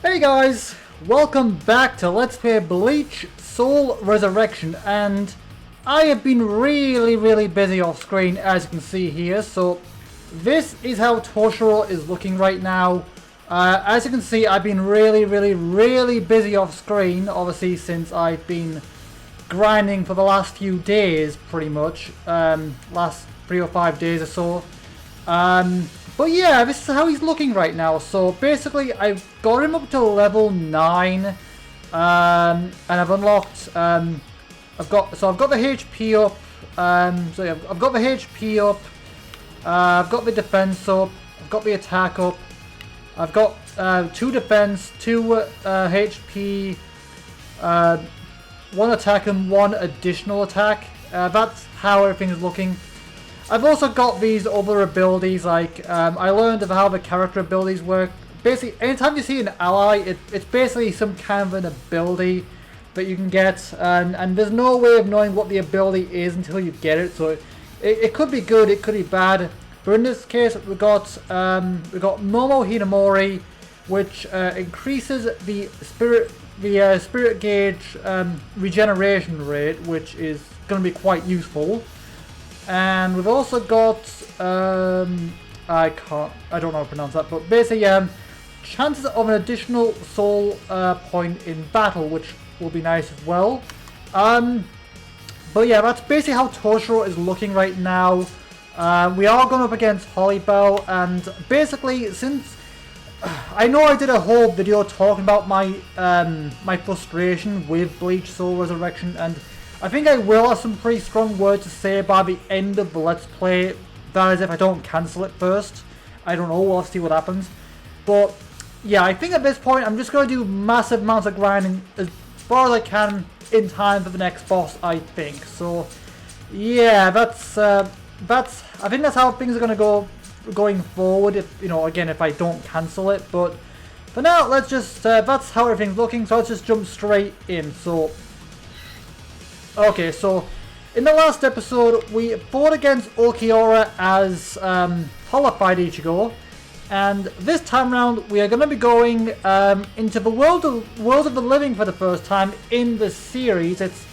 Hey guys, welcome back to Let's Play Bleach Soul Resurrection, and I have been really busy off screen, as you can see here. So this is how Toshiro is looking right now. As you can see, I've been really busy off screen, obviously, since I've been grinding for the last few days, pretty much, last 3 or 5 days or so. But yeah, this is how he's looking right now. So basically, I've got him up to level 9, and I've unlocked. I've got the HP up. So yeah, I've got the HP up. I've got the defense up. I've got the attack up. I've got 2 defense, 2 HP, 1 attack, and 1 additional attack. That's how everything's looking. I've also got these other abilities, like, I learned of how the character abilities work. Basically, anytime you see an ally, it's basically some kind of an ability that you can get, and there's no way of knowing what the ability is until you get it, so it could be good, it could be bad. But in this case, we got Momo Hinamori, which increases the spirit gauge regeneration rate, which is going to be quite useful. And we've also got, I don't know how to pronounce that, but basically, chances of an additional soul point in battle, which will be nice as well. But yeah, that's basically how Toshiro is looking right now. We are going up against Holybell, and basically, since I know I did a whole video talking about my my frustration with Bleach Soul Resurrection, and I think I will have some pretty strong words to say by the end of the Let's Play. That is, if I don't cancel it first. I don't know, we'll see what happens. But yeah, I think at this point I'm just going to do massive amounts of grinding as far as I can in time for the next boss, I think. So yeah, I think that's how things are going to go going forward, if, you know, again, if I don't cancel it. But for now, let's just, that's how everything's looking, so let's just jump straight in. So okay, so in the last episode, we fought against Ulquiorra as Holified Ichigo, and this time around we are going to be going into the world of the living for the first time in the series. It's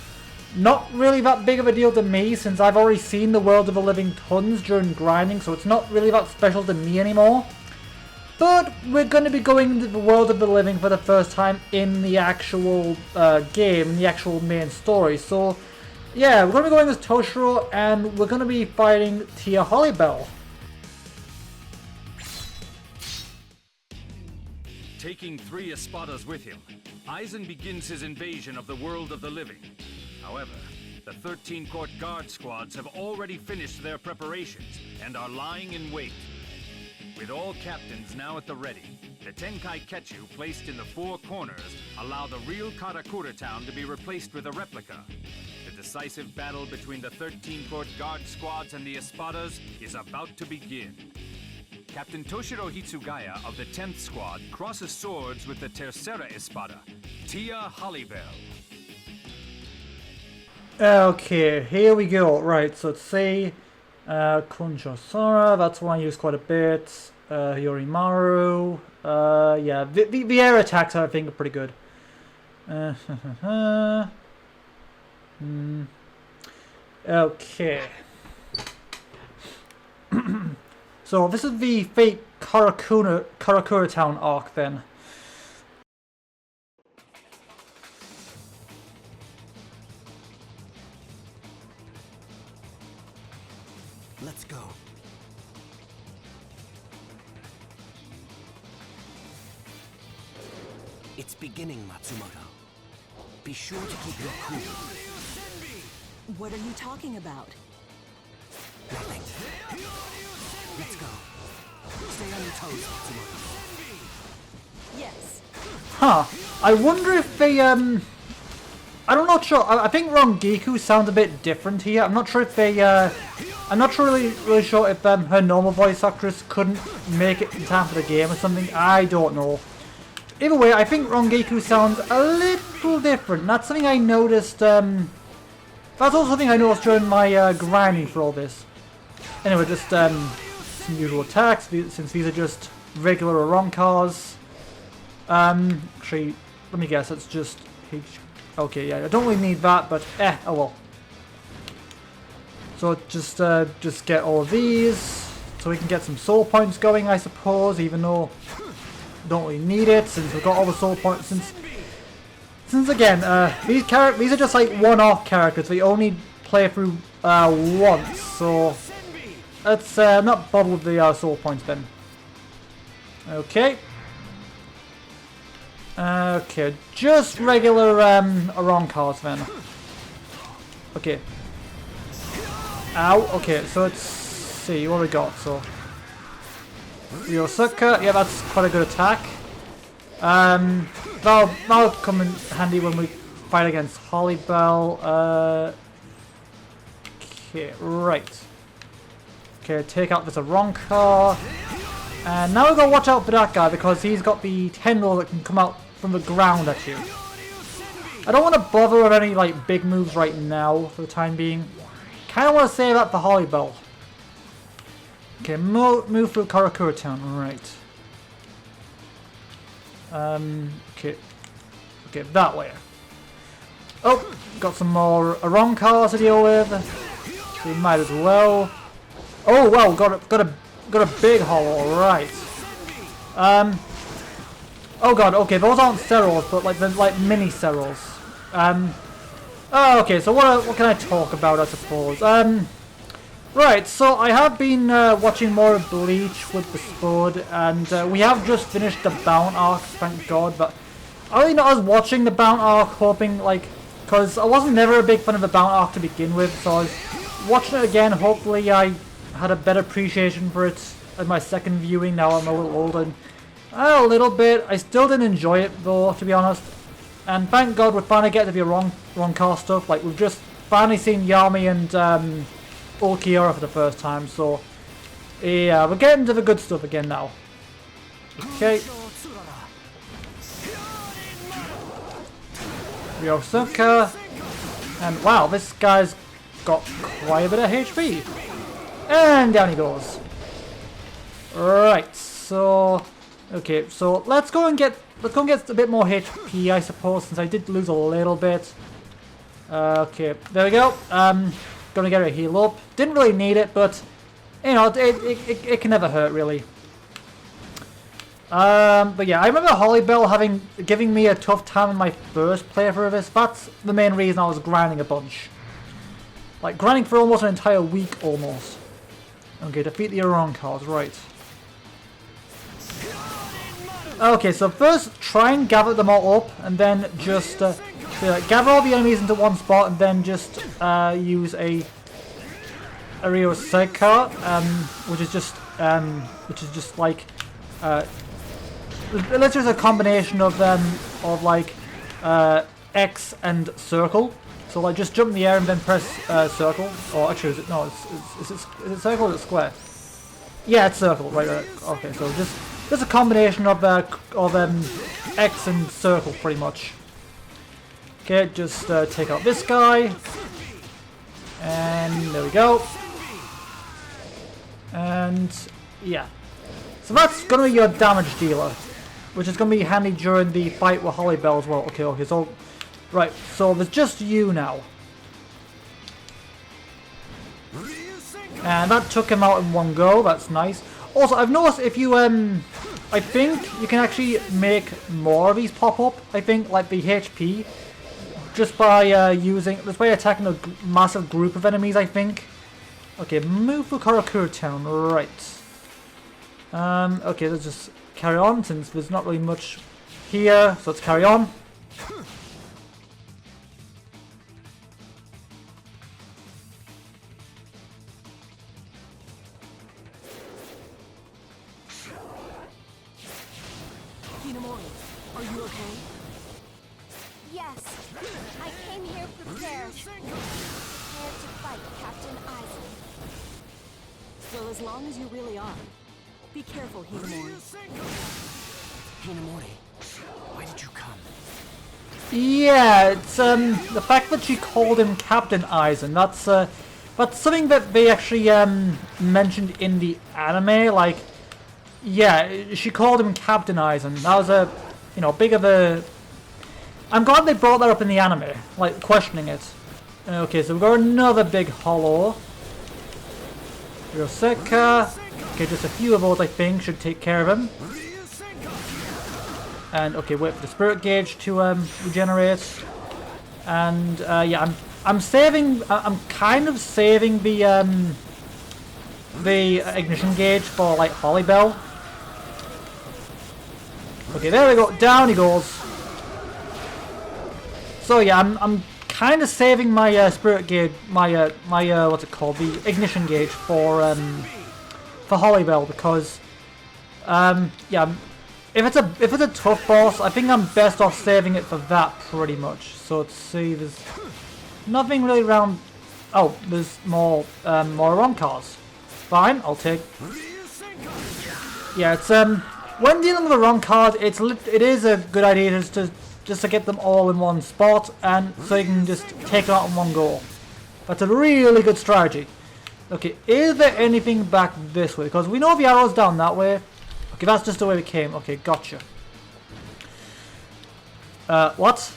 not really that big of a deal to me, since I've already seen the world of the living tons during grinding, so it's not really that special to me anymore. But we're going to be going into the world of the living for the first time in the actual game, the actual main story. So yeah, we're going to be going as Toshiro, and we're going to be fighting Tia Holybell. Taking 3 Espadas with him, Aizen begins his invasion of the world of the living. However, the 13 court guard squads have already finished their preparations and are lying in wait. With all captains now at the ready, the Tenkai Ketchu placed in the 4 corners allow the real Karakura town to be replaced with a replica. The decisive battle between the 13 court guard squads and the Espadas is about to begin. Captain Toshiro Hitsugaya of the 10th squad crosses swords with the Tercera Espada, Tia Holybell. Okay, here we go. Right, so let's see. Kunjo Sora, that's one I use quite a bit. Yorimaru. Yeah, the air attacks I think are pretty good. Okay. So this is the Feint Karakura Town arc then. Let's go. It's beginning, Matsumoto. Be sure to keep your cool. What are you talking about? Nothing. Let's go. Stay on your toes, Matsumoto. Yes. Huh. I wonder if they, I'm not sure. I think Rangiku sounds a bit different here. I'm not sure if they, I'm not really sure if her normal voice actress couldn't make it in time for the game or something. I don't know. Either way, I think Rangiku sounds a little different. That's something I noticed, that's also something I noticed during my grinding for all this. Anyway, just some usual attacks, since these are just regular Aronkars. Actually, let me guess, it's just H. Okay, yeah, I don't really need that, but oh well. So just get all of these, so we can get some soul points going, I suppose, even though we don't really need it, since we've got all the soul points, since again, these are just like one-off characters, we only play through once, so let's not bother with the soul points then. Okay. Okay, just regular wrong cards then. Okay. Ow, okay, so let's see what we got. So Resurrección, yeah, that's quite a good attack. That'll come in handy when we fight against Holybell. Okay, right. Okay, take out this wrong card. And now we've got to watch out for that guy because he's got the tendril that can come out from the ground at you. I don't want to bother with any like big moves right now for the time being. Kind of want to save that for Holybell. Okay, move through Karakura Town, right. Okay, that way. Oh, got some more wrong cards to deal with. So we might as well. Oh wow, got a big hole, right. Oh god, okay, those aren't Serals, but like mini Serals. Oh, okay, so what can I talk about, I suppose? Right, so I have been watching more of Bleach with the Spud, and we have just finished the Bound arc, thank god, but I really not was watching the Bound arc hoping, like, because I wasn't never a big fan of the Bound arc to begin with, so I was watching it again, hopefully I had a better appreciation for it at my second viewing. Now I'm a little older. And, a little bit. I still didn't enjoy it though, to be honest. And thank God we're finally getting to the wrong car stuff. Like we've just finally seen Yami and Ulquiorra for the first time. So yeah, we're getting to the good stuff again now. Okay. Resurrección. And wow, this guy's got quite a bit of HP. And down he goes. Right, so okay, so let's go and get a bit more HP, I suppose, since I did lose a little bit. Okay, there we go. Gonna get a heal up. Didn't really need it, but you know, it can never hurt really. But yeah, I remember Holybell giving me a tough time in my first playthrough of this. That's the main reason I was grinding a bunch. Like grinding for almost an entire week almost. Okay, defeat the wrong cards, right. Okay, so first try and gather them all up, and then just gather all the enemies into one spot, and then just use a Resurrección, which is just like let's use a combination of like X and circle. So like just jump in the air and then press circle, or actually is it circle or is it square? Yeah, it's circle, right. Okay, so just a combination of X and circle pretty much. Okay, just take out this guy, and there we go. And yeah, so that's gonna be your damage dealer, which is gonna be handy during the fight with Holybell as well. Okay, so. Right, so there's just you now. And that took him out in one go, that's nice. Also, I've noticed if you, I think you can actually make more of these pop up, I think, like the HP. Just by attacking a massive group of enemies, I think. Okay, move to Karakura Town, right. Okay, let's just carry on, since there's not really much here, so let's carry on. Are you okay? Yes, I came here prepared. Prepared to fight Captain Eisen. Well, as long as you really are. Be careful, Hinamori. Hinamori, why did you come? Yeah, it's the fact that she called him Captain Eisen. That's something that they actually mentioned in the anime. Like, yeah, she called him Captain Eisen. That was you know, big of a... I'm glad they brought that up in the anime, like, questioning it. Okay, so we've got another big hollow. Ryoseka. Okay, just a few of those, I think, should take care of him. And, okay, wait for the spirit gauge to regenerate. And, yeah, I'm saving... I'm kind of saving the ignition gauge for, like, Holly Bell. Okay, there we go. Down he goes. So yeah, I'm kind of saving my spirit gauge, my what's it called, the ignition gauge for Holly Bell because yeah, if it's a tough boss, I think I'm best off saving it for that pretty much. So let's see, there's nothing really around. Oh, there's more wrong cars. Fine, I'll take. Yeah, it's when dealing with the wrong card, it is a good idea just to get them all in one spot, and so you can just take it out in one go. That's a really good strategy. Okay, is there anything back this way? Because we know the arrow's down that way. Okay, that's just the way we came. Okay, gotcha. What?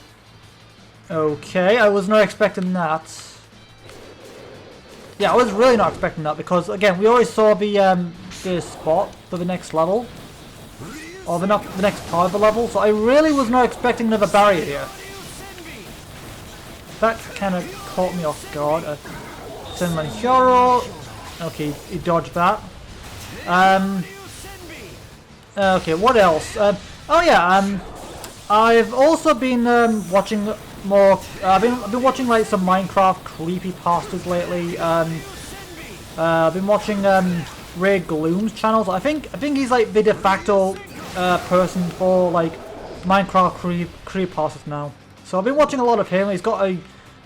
Okay, I was not expecting that. Yeah, I was really not expecting that because again, we already saw the spot for the next level. Or the next part of the level, so I really was not expecting another barrier here. That kind of caught me off guard. Senman. Okay, he dodged that. Okay, what else? Oh yeah, I've also been watching more. I've been watching like some Minecraft creepypastas lately. I've been watching Ray Gloom's channels. I think he's like the de facto person for like Minecraft creepypastas now. So I've been watching a lot of him. He's got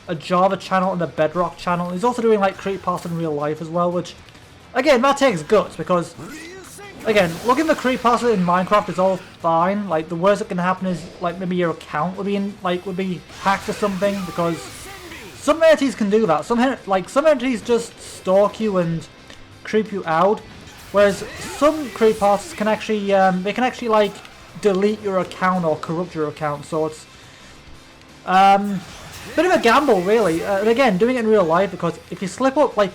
a Java channel and a Bedrock channel. He's also doing like creepypasta in real life as well, which again that takes guts because again looking for creepypasta in Minecraft is all fine. Like the worst that can happen is like maybe your account would be hacked or something because some entities can do that. Some entities just stalk you and creep you out. Whereas some creepypastas can actually, they can actually like delete your account or corrupt your account. So it's a bit of a gamble, really. And again, doing it in real life because if you slip up like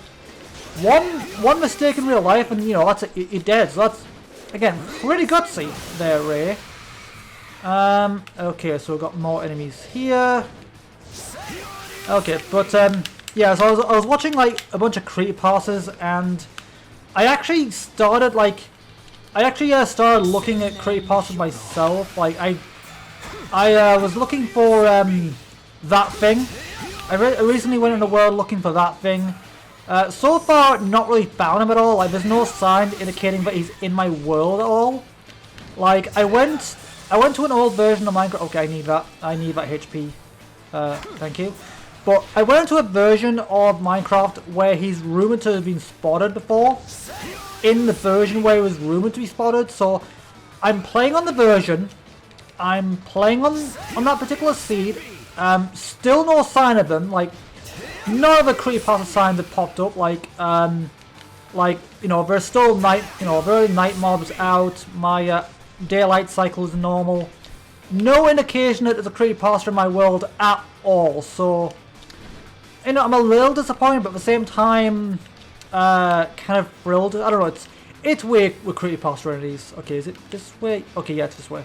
one mistake in real life, and you know that's it, you're dead. So that's again pretty gutsy there, Ray. Okay, so we've got more enemies here. Okay, but yeah, so I was watching like a bunch of creepypastas and. I actually started looking at creepypastas myself. Like I was looking for that thing. I recently went in the world looking for that thing. So far, not really found him at all. Like there's no sign indicating that he's in my world at all. Like I went to an old version of Minecraft. Okay, I need that HP. Thank you. But I went into a version of Minecraft where he's rumored to have been spotted before. In the version where he was rumored to be spotted. So I'm playing on the version. I'm playing on that particular seed. Still no sign of them. Like none of the creepypasta signs have popped up. Like you know, there's still night. You know, there are night mobs out. My daylight cycle is normal. No indication that there's a creepypasta in my world at all. So. You know, I'm a little disappointed, but at the same time, kind of thrilled. I don't know, it's weird with creepypasta entities. Okay, is it this way? Okay, yeah, it's this way.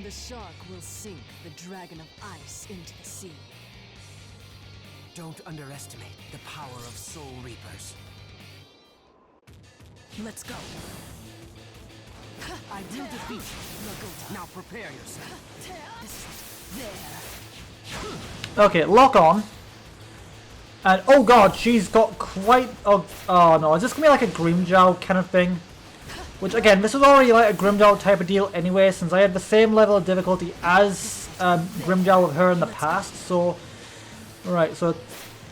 The shark will sink the dragon of ice into the sea. Don't underestimate the power of Soul Reapers. Let's go. I will defeat you. Now prepare yourself. There. Okay, lock on. And oh god, she's got quite. Oh no, is this gonna be like a Grimjow kind of thing? Which again, this was already like a Grimjow type of deal anyway, since I had the same level of difficulty as Grimjow with her in the past. So, right, so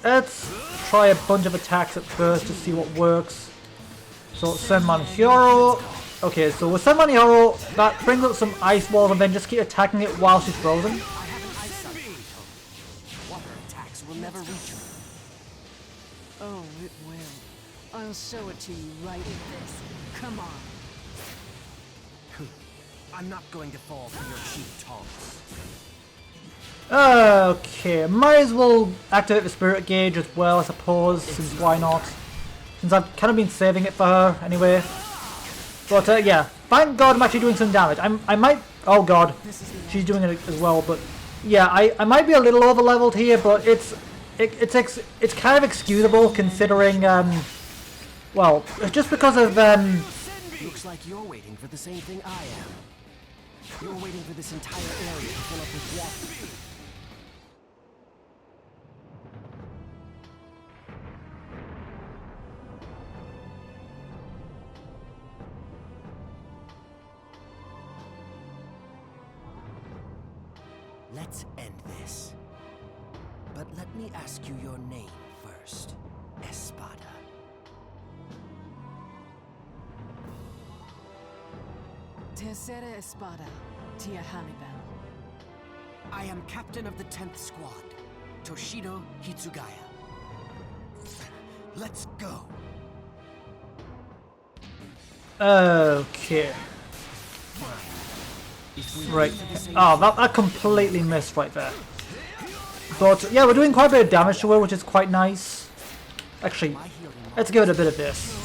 let's try a bunch of attacks at first to see what works. So Senman Hero. Okay, so with Senman Hero, that brings up some ice walls and then just keep attacking it while she's frozen. I have an ice sun. Water attacks will never reach her. Oh, it will. I'll show it to you right in this. Come on. I'm not going to fall for your cheap taunts. Okay, might as well activate the Spirit Gauge as well, I suppose, since why not? Since I've kind of been saving it for her anyway. But yeah, thank God I'm actually doing some damage. I might, oh God, she's doing it as well. But yeah, I might be a little over leveled here, but it's kind of excusable considering well, just because of Looks like you're waiting for the same thing I am. You're waiting for this entire area to fill up with water. Let's end this. But let me ask you your name first, Espada. Tercera Espada, Tia Hannibal. I am captain of the 10th squad, Toshido Hitsugaya. Let's go. okay. Right. Oh, that completely missed right there. But yeah, we're doing quite a bit of damage to her, which is quite nice. Actually, let's give it a bit of this.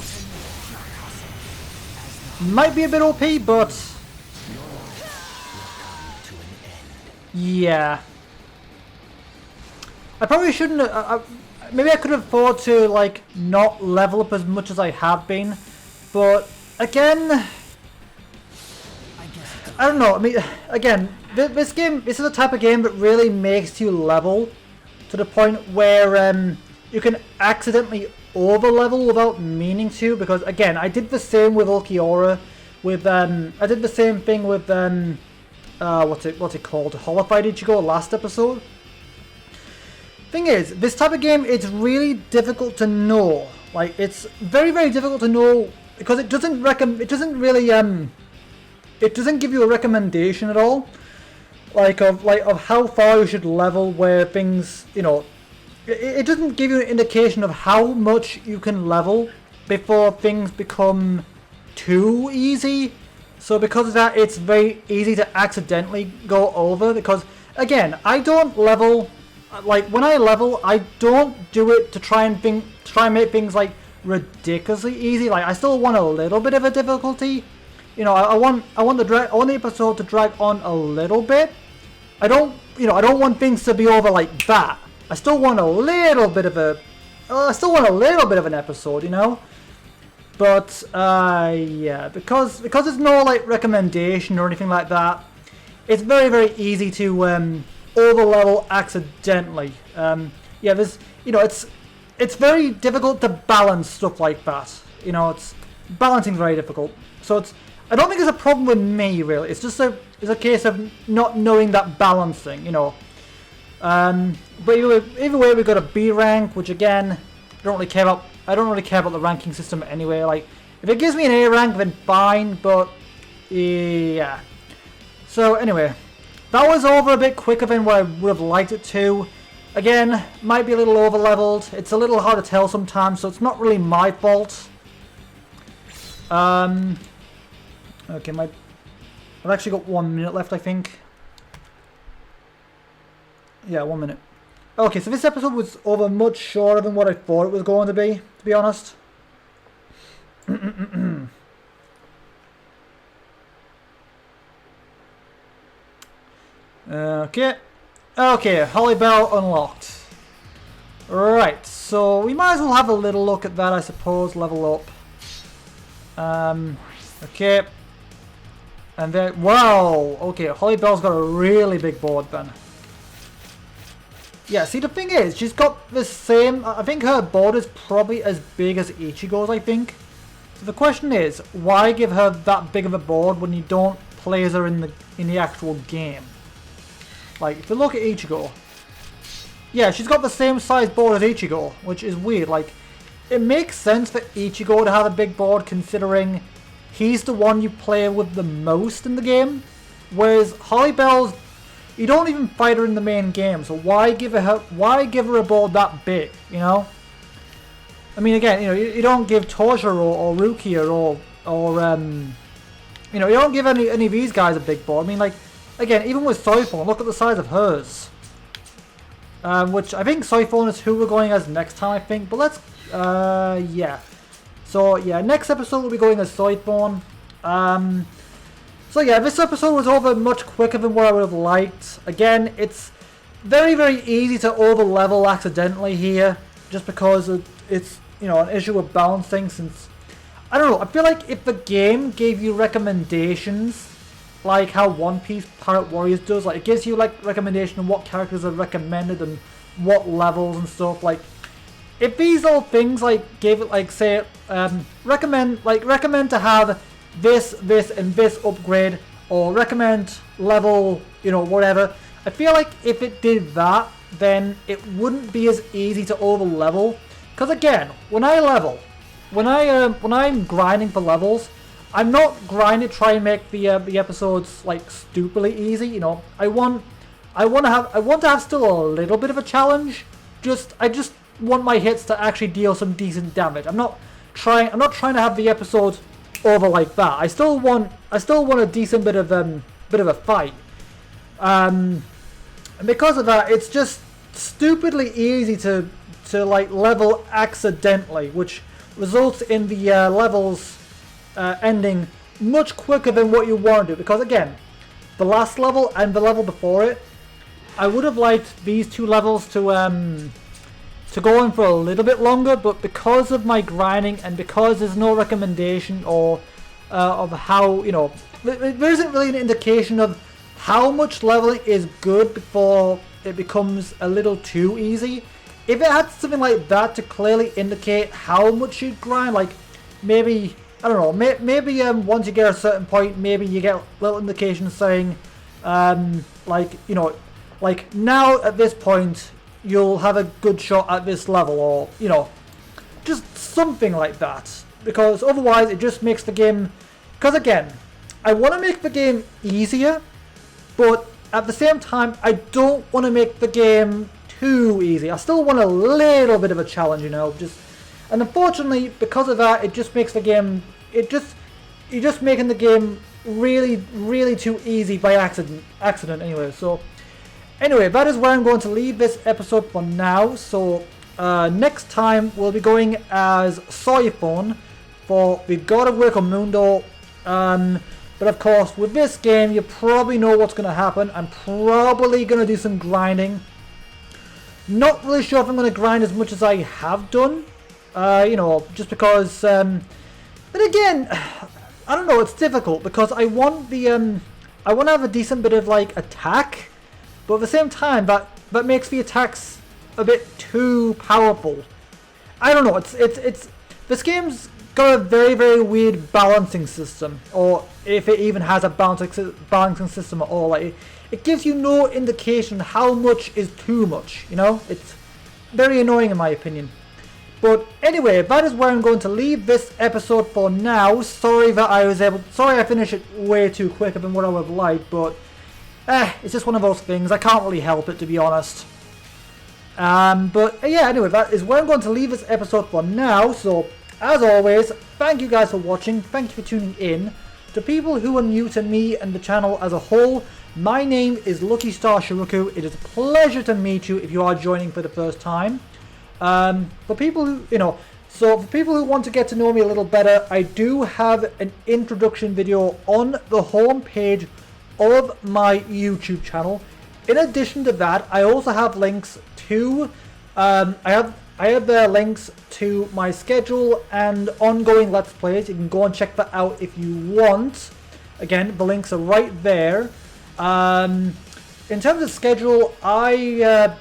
Might be a bit OP, but yeah. I probably shouldn't. Maybe I could afford to like not level up as much as I have been, but again, I don't know. I mean, again, this game. This is the type of game that really makes you level to the point where you can accidentally over level without meaning to. Because again, I did the same with Ulquiorra. With I did the same thing with what's it called? Holofied Ichigo last episode. Thing is, this type of game, it's really difficult to know. Like, it's very, very difficult to know because it doesn't it doesn't give you a recommendation at all, like of how far you should level, where things, you know, it doesn't give you an indication of how much you can level before things become too easy. So because of that, it's very easy to accidentally go over. Because again, I don't level, like when I level, I don't do it to try and make things like ridiculously easy. Like I still want a little bit of a difficulty. You know, I want the episode to drag on a little bit. I don't want things to be over like that. I still want a little bit of an episode, you know. But yeah, because there's no like recommendation or anything like that, it's very, very easy to over level accidentally. Yeah, there's, you know, it's very difficult to balance stuff like that. You know, balancing's very difficult. So I don't think it's a problem with me really. It's just it's a case of not knowing that balance thing, you know. But either way, we got a B rank, which again, I don't really care about the ranking system anyway. Like, if it gives me an A rank, then fine. But yeah. So anyway, that was over a bit quicker than what I would have liked it to. Again, might be a little over leveled. It's a little hard to tell sometimes, so it's not really my fault. Okay, I've actually got 1 minute left, I think. Yeah, 1 minute. Okay, so this episode was over much shorter than what I thought it was going to be honest. Okay, Holly Bell unlocked. Right, so we might as well have a little look at that, I suppose. Level up. Okay. And then, wow, okay, Holly Bell's got a really big board then. Yeah, see, the thing is, she's got the same, I think her board is probably as big as Ichigo's, I think. So the question is, why give her that big of a board when you don't play as her in the actual game? Like, if you look at Ichigo, yeah, she's got the same size board as Ichigo, which is weird. Like, it makes sense for Ichigo to have a big board considering he's the one you play with the most in the game. Whereas Holly Bell's, you don't even fight her in the main game, so why give her a board that big, you know? I mean, again, you know, you don't give Toshiro or Rukia or you know, you don't give any of these guys a big board. I mean, like, again, even with Soifon, look at the size of hers. Which I think Soifon is who we're going as next time, I think. But let's, yeah. So, yeah, next episode we'll be going as Soifon. So, yeah, this episode was over much quicker than what I would have liked. Again, it's very, very easy to over-level accidentally here. Just because it's, you know, an issue of balancing since... I don't know, I feel like if the game gave you recommendations, like how One Piece Pirate Warriors does, like it gives you like recommendation on what characters are recommended and what levels and stuff, like if these little things like gave it like say recommend to have this and this upgrade, or recommend level, you know, whatever, I feel like if it did that, then it wouldn't be as easy to over level. Because again, when I'm grinding for levels, I'm not grinding to try and make the episodes like stupidly easy. You know, I want to have still a little bit of a challenge. I just want my hits to actually deal some decent damage. I'm not trying to have the episode over like that. I still want a decent bit of a fight. And because of that, it's just stupidly easy to like level accidentally, which results in the levels ending much quicker than what you want to do. Because again, the last level and the level before it, I would have liked these two levels to go on for a little bit longer, but because of my grinding and because there's no recommendation or of how, you know, there isn't really an indication of how much leveling is good before it becomes a little too easy. If it had something like that to clearly indicate how much you grind, like maybe, I don't know, maybe once you get a certain point, maybe you get little indications saying, like, you know, like now at this point you'll have a good shot at this level, or, you know, just something like that. Because otherwise it just makes the game, because again, I want to make the game easier, but at the same time I don't want to make the game too easy. I still want a little bit of a challenge, you know, and unfortunately because of that, it just makes the game, you're just making the game really, really too easy by accident anyway. So anyway, that is where I'm going to leave this episode for now. So next time we'll be going as Soifon for the God of Mundo. But of course, with this game, you probably know what's going to happen. I'm probably going to do some grinding. Not really sure if I'm going to grind as much as I have done. You know, just because... but again, I don't know, it's difficult because I want the... I want to have a decent bit of, like, attack. But at the same time, that makes the attacks a bit too powerful. I don't know, it's this game's got a very, very weird balancing system, or if it even has a balancing system at all. Like, it gives you no indication how much is too much, you know? It's very annoying in my opinion. But anyway, that is where I'm going to leave this episode for now. Sorry I finished it way too quicker than what I would have liked, but it's just one of those things. I can't really help it, to be honest. But yeah, anyway, that is where I'm going to leave this episode for now. So, as always, thank you guys for watching. Thank you for tuning in. To people who are new to me and the channel as a whole, my name is Lucky Star Shi-Roku. It is a pleasure to meet you if you are joining for the first time. For people who, you know, so for people who want to get to know me a little better, I do have an introduction video on the home page of my YouTube channel. In addition to that, I also have links to, I have links to my schedule and ongoing Let's Plays. You can go and check that out if you want. Again, the links are right there. In terms of schedule, I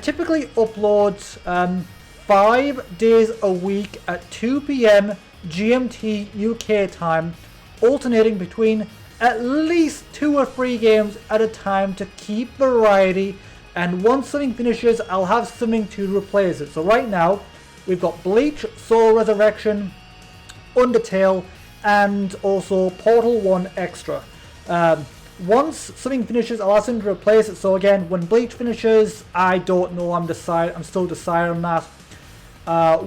typically upload 5 days a week at 2 PM GMT UK time, alternating between at least 2 or 3 games at a time to keep variety And once something finishes, I'll have something to replace it. So right now, we've got Bleach, Soul Resurrection, Undertale, and also Portal 1 Extra. Once something finishes, I'll ask them to replace it. So again, when Bleach finishes, I don't know. I'm still deciding on that.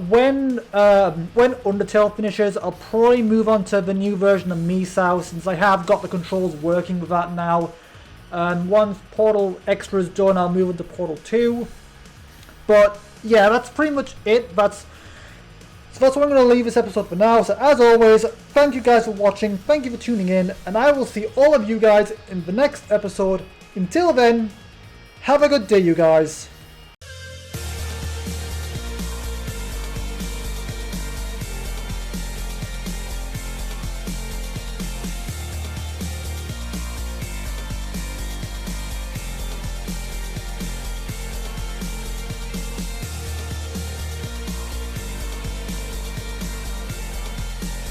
When Undertale finishes, I'll probably move on to the new version of Misao, since I have got the controls working with that now. And once Portal Extra is done, I'll move into Portal 2. But yeah, that's pretty much it. That's what I'm going to leave this episode for now. So as always, thank you guys for watching, thank you for tuning in, and I will see all of you guys in the next episode. Until then, have a good day, you guys.